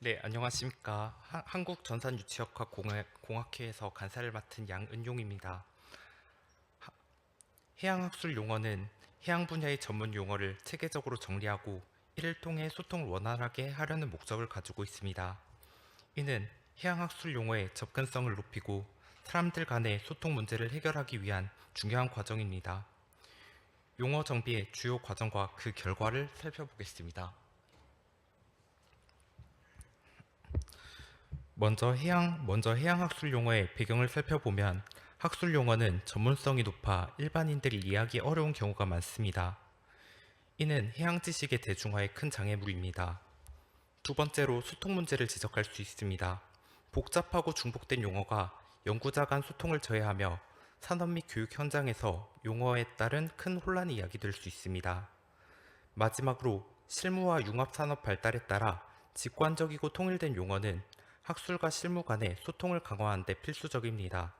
네, 안녕하십니까. 한국전산유치역학 공학회에서 간사를 맡은 양은용입니다. 해양학술 용어는 해양 분야의 전문 용어를 체계적으로 정리하고 이를 통해 소통을 원활하게 하려는 목적을 가지고 있습니다. 이는 해양학술 용어의 접근성을 높이고 사람들 간의 소통 문제를 해결하기 위한 중요한 과정입니다. 용어 정비의 주요 과정과 그 결과를 살펴보겠습니다. 먼저 해양학술 용어의 배경을 살펴보면 학술 용어는 전문성이 높아 일반인들이 이해하기 어려운 경우가 많습니다. 이는 해양 지식의 대중화에 큰 장애물입니다. 두 번째로 소통 문제를 지적할 수 있습니다. 복잡하고 중복된 용어가 연구자 간 소통을 저해하며 산업 및 교육 현장에서 용어에 따른 큰 혼란이 야기될 수 있습니다. 마지막으로 실무와 융합 산업 발달에 따라 직관적이고 통일된 용어는 학술과 실무 간의 소통을 강화하는 데 필수적입니다.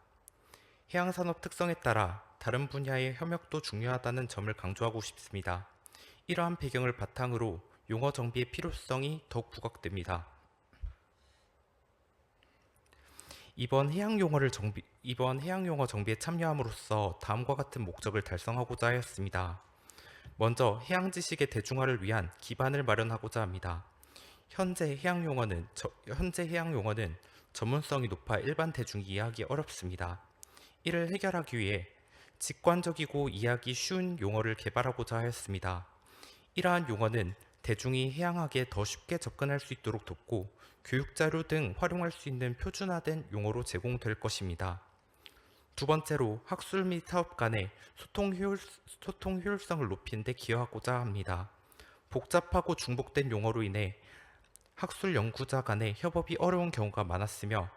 해양산업 특성에 따라 다른 분야의 협력도 중요하다는 점을 강조하고 싶습니다. 이러한 배경을 바탕으로 용어 정비의 필요성이 더욱 부각됩니다. 이번 해양 용어 정비에 참여함으로써 다음과 같은 목적을 달성하고자 하였습니다. 먼저 해양 지식의 대중화를 위한 기반을 마련하고자 합니다. 현재 해양 용어는 전문성이 높아 일반 대중이 이해하기 어렵습니다. 이를 해결하기 위해 직관적이고 이해하기 쉬운 용어를 개발하고자 하였습니다. 이러한 용어는 대중이 해양학에 더 쉽게 접근할 수 있도록 돕고 교육자료 등 활용할 수 있는 표준화된 용어로 제공될 것입니다. 두 번째로 학술 및 사업 간의 소통 효율성을 높이는 데 기여하고자 합니다. 복잡하고 중복된 용어로 인해 학술 연구자 간의 협업이 어려운 경우가 많았으며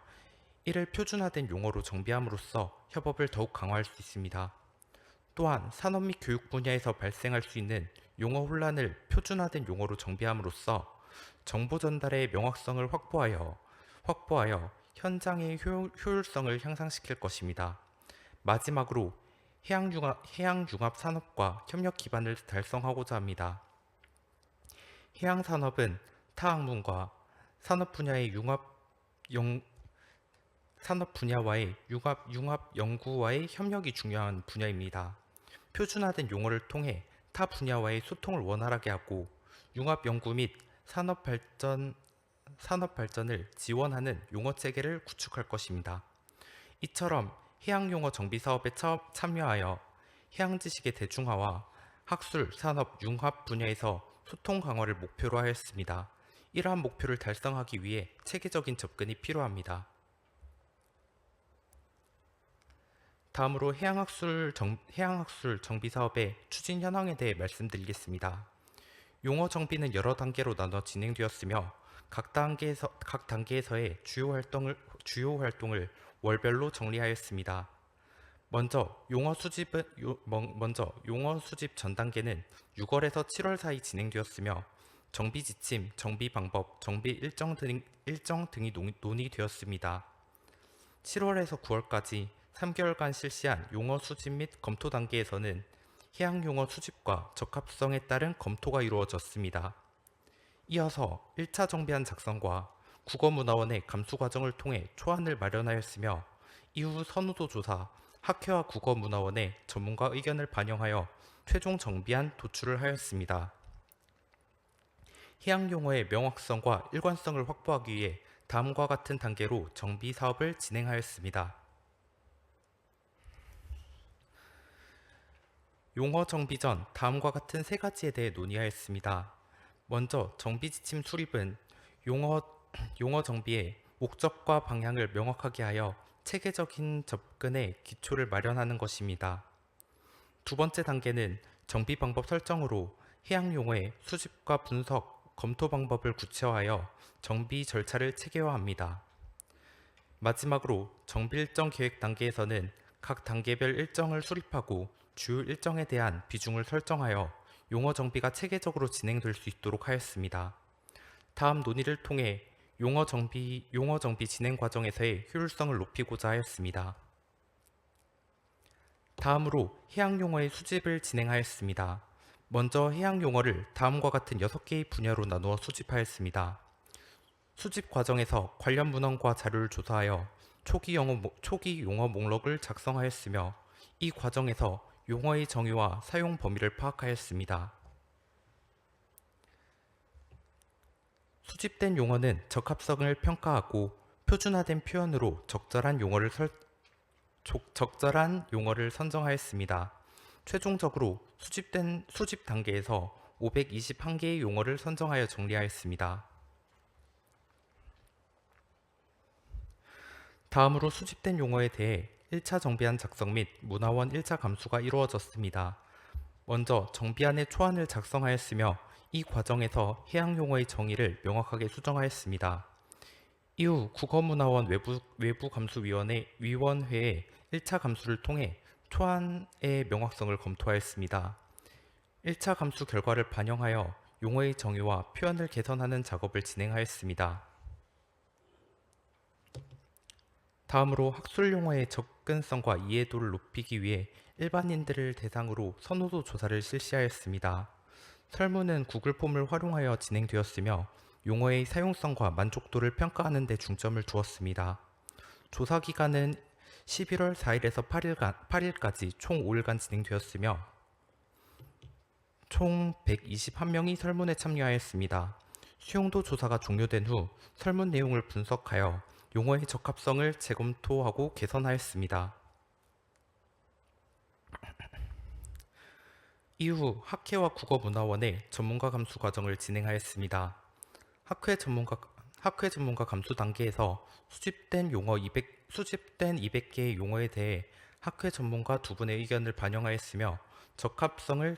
이를 표준화된 용어로 정비함으로써 협업을 더욱 강화할 수 있습니다. 또한 산업 및 교육 분야에서 발생할 수 있는 용어 혼란을 표준화된 용어로 정비함으로써 정보 전달의 명확성을 확보하여 현장의 효율성을 향상시킬 것입니다. 마지막으로 해양융합 산업과 협력 기반을 달성하고자 합니다. 해양산업은 타 학문과 산업 분야의 융합 연구와의 협력이 중요한 분야입니다. 표준화된 용어를 통해 타 분야와의 소통을 원활하게 하고 융합 연구 및 산업 발전을 지원하는 용어 체계를 구축할 것입니다. 이처럼 해양 용어 정비 사업에 참여하여 해양 지식의 대중화와 학술, 산업, 융합 분야에서 소통 강화를 목표로 하였습니다. 이러한 목표를 달성하기 위해 체계적인 접근이 필요합니다. 다음으로 해양학술 정비 사업의 추진 현황에 대해 말씀드리겠습니다. 용어 정비는 여러 단계로 나눠 진행되었으며 각 단계에서의 주요 활동을 월별로 정리하였습니다. 먼저 용어 수집 전 단계는 6월에서 7월 사이 진행되었으며 정비 지침, 정비 방법, 정비 일정 등이 논의되었습니다. 7월에서 9월까지 3개월간 실시한 용어 수집 및 검토 단계에서는 해양 용어 수집과 적합성에 따른 검토가 이루어졌습니다. 이어서 1차 정비안 작성과 국어문화원의 감수 과정을 통해 초안을 마련하였으며 이후 선호도 조사, 학회와 국어문화원의 전문가 의견을 반영하여 최종 정비안 도출을 하였습니다. 해양 용어의 명확성과 일관성을 확보하기 위해 다음과 같은 단계로 정비 사업을 진행하였습니다. 용어 정비 전 다음과 같은 세 가지에 대해 논의하였습니다. 먼저 정비 지침 수립은 용어 정비의 목적과 방향을 명확하게 하여 체계적인 접근의 기초를 마련하는 것입니다. 두 번째 단계는 정비 방법 설정으로 해양 용어의 수집과 분석, 검토 방법을 구체화하여 정비 절차를 체계화합니다. 마지막으로 정비 일정 계획 단계에서는 각 단계별 일정을 수립하고 주요 일정에 대한 비중을 설정하여 용어 정비가 체계적으로 진행될 수 있도록 하였습니다. 다음 논의를 통해 용어 정비 진행 과정에서의 효율성을 높이고자 하였습니다. 다음으로 해양 용어의 수집을 진행하였습니다. 먼저 해양 용어를 다음과 같은 6개의 분야로 나누어 수집하였습니다. 수집 과정에서 관련 문헌과 자료를 조사하여 초기 용어 목록을 작성하였으며 이 과정에서 용어의 정의와 사용 범위를 파악하였습니다. 수집된 용어는 적합성을 평가하고 표준화된 표현으로 적절한 용어를 선정하였습니다. 최종적으로 수집 단계에서 521개의 용어를 선정하여 정리하였습니다. 다음으로 수집된 용어에 대해 1차 정비안 작성 및 문화원 1차 감수가 이루어졌습니다. 먼저 정비안의 초안을 작성하였으며 이 과정에서 해양 용어의 정의를 명확하게 수정하였습니다. 이후 국어문화원 위원회의 1차 감수를 통해 초안의 명확성을 검토하였습니다. 1차 감수 결과를 반영하여 용어의 정의와 표현을 개선하는 작업을 진행하였습니다. 다음으로 학술 용어의 접근성과 이해도를 높이기 위해 일반인들을 대상으로 선호도 조사를 실시하였습니다. 설문은 구글 폼을 활용하여 진행되었으며 용어의 사용성과 만족도를 평가하는 데 중점을 두었습니다. 조사 기간은 11월 4일에서 8일까지 총 5일간 진행되었으며 총 121명이 설문에 참여하였습니다. 수용도 조사가 종료된 후 설문 내용을 분석하여 용어의 적합성을 재검토하고 개선하였습니다. 이후 학회와 국어문화원의 전문가 감수 과정을 진행하였습니다. 학회 전문가 감수 단계에서 수집된 200개의 용어에 대해 학회 전문가 2분의 의견을 반영하였으며 적합성을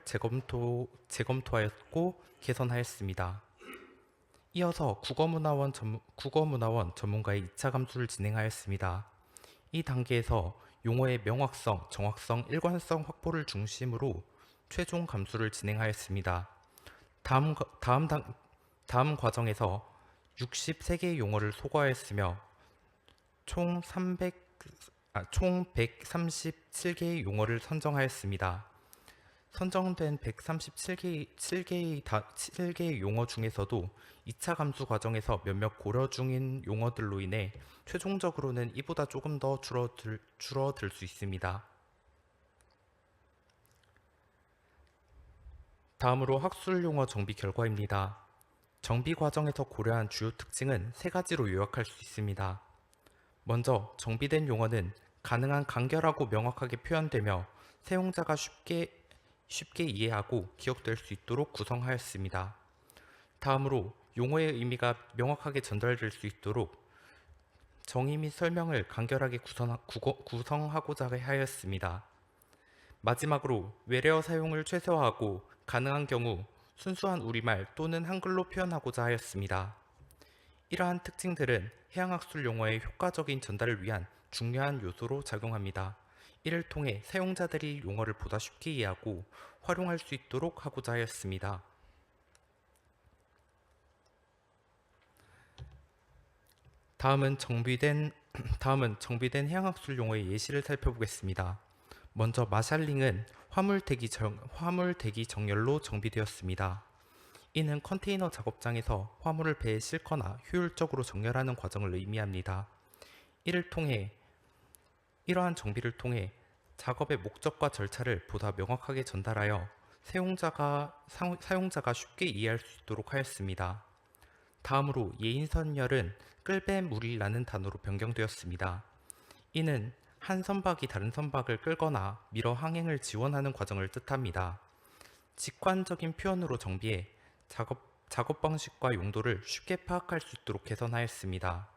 재검토하였고 개선하였습니다. 이어서 국어문화원 전문가의 2차 감수를 진행하였습니다. 이 단계에서 용어의 명확성, 정확성, 일관성 확보를 중심으로 최종 감수를 진행하였습니다. 다음 과정에서 63개의 용어를 소거하였으며 총 137개의 용어를 선정하였습니다. 선정된 137개의 용어 중에서도 2차 감수 과정에서 몇몇 고려 중인 용어들로 인해 최종적으로는 이보다 조금 더 줄어들 수 있습니다. 다음으로 학술 용어 정비 결과입니다. 정비 과정에서 고려한 주요 특징은 3가지로 요약할 수 있습니다. 먼저 정비된 용어는 가능한 간결하고 명확하게 표현되며 사용자가 쉽게 이해하고 기억될 수 있도록 구성하였습니다. 다음으로 용어의 의미가 명확하게 전달될 수 있도록 정의 및 설명을 간결하게 구성하고자 하였습니다. 마지막으로 외래어 사용을 최소화하고 가능한 경우 순수한 우리말 또는 한글로 표현하고자 하였습니다. 이러한 특징들은 해양학술 용어의 효과적인 전달을 위한 중요한 요소로 작용합니다. 이를 통해 사용자들이 용어를 보다 쉽게 이해하고 활용할 수 있도록 하고자 하였습니다. 다음은 정비된 해양학술 용어의 예시를 살펴보겠습니다. 먼저 마샬링은 화물 대기 정렬로 정비되었습니다. 이는 컨테이너 작업장에서 화물을 배에 싣거나 효율적으로 정렬하는 과정을 의미합니다. 이러한 정비를 통해 작업의 목적과 절차를 보다 명확하게 전달하여 사용자가 쉽게 이해할 수 있도록 하였습니다. 다음으로 예인선열은 끌배물이라는 단어로 변경되었습니다. 이는 한 선박이 다른 선박을 끌거나 밀어 항행을 지원하는 과정을 뜻합니다. 직관적인 표현으로 정비해 작업 방식과 용도를 쉽게 파악할 수 있도록 개선하였습니다.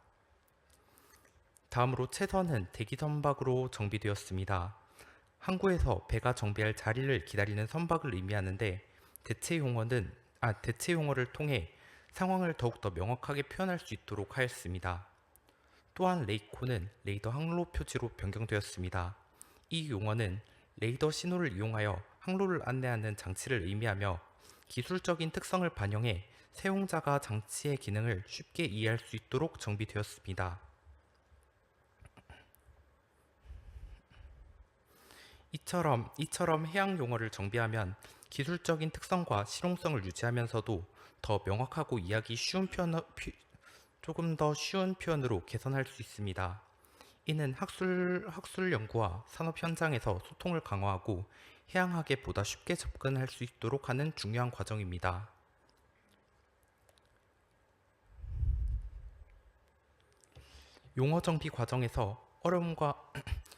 다음으로 채선은 대기 선박으로 정비되었습니다. 항구에서 배가 정비할 자리를 기다리는 선박을 의미하는데 대체 용어를 통해 상황을 더욱더 명확하게 표현할 수 있도록 하였습니다. 또한 레이코는 레이더 항로 표지로 변경되었습니다. 이 용어는 레이더 신호를 이용하여 항로를 안내하는 장치를 의미하며 기술적인 특성을 반영해 사용자가 장치의 기능을 쉽게 이해할 수 있도록 정비되었습니다. 이처럼 해양 용어를 정비하면 기술적인 특성과 실용성을 유지하면서도 더 명확하고 이해하기 쉬운 조금 더 쉬운 표현으로 개선할 수 있습니다. 이는 학술 연구와 산업 현장에서 소통을 강화하고 해양학에 보다 쉽게 접근할 수 있도록 하는 중요한 과정입니다. 용어 정비 과정에서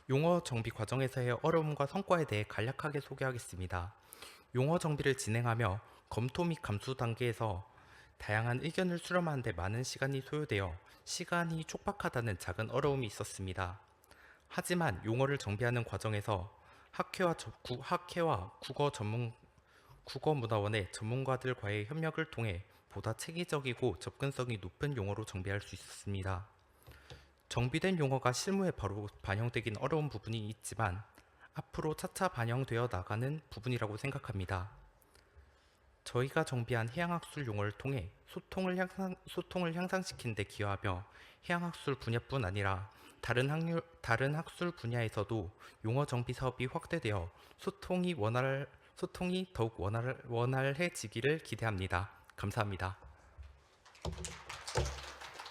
용어 정비 과정에서의 어려움과 성과에 대해 간략하게 소개하겠습니다. 용어 정비를 진행하며 검토 및 감수 단계에서 다양한 의견을 수렴하는 데 많은 시간이 소요되어 시간이 촉박하다는 작은 어려움이 있었습니다. 하지만 용어를 정비하는 과정에서 학회와 국어문화원의 전문가들과의 협력을 통해 보다 체계적이고 접근성이 높은 용어로 정비할 수 있었습니다. 정비된 용어가 실무에 바로 반영되긴 어려운 부분이 있지만 앞으로 차차 반영되어 나가는 부분이라고 생각합니다. 저희가 정비한 해양학술 용어를 통해 소통을 향상시키는 데 기여하며 해양학술 분야뿐 아니라 다른 학술 분야에서도 용어 정비 사업이 확대되어 소통이 더욱 원활해지기를 기대합니다. 감사합니다.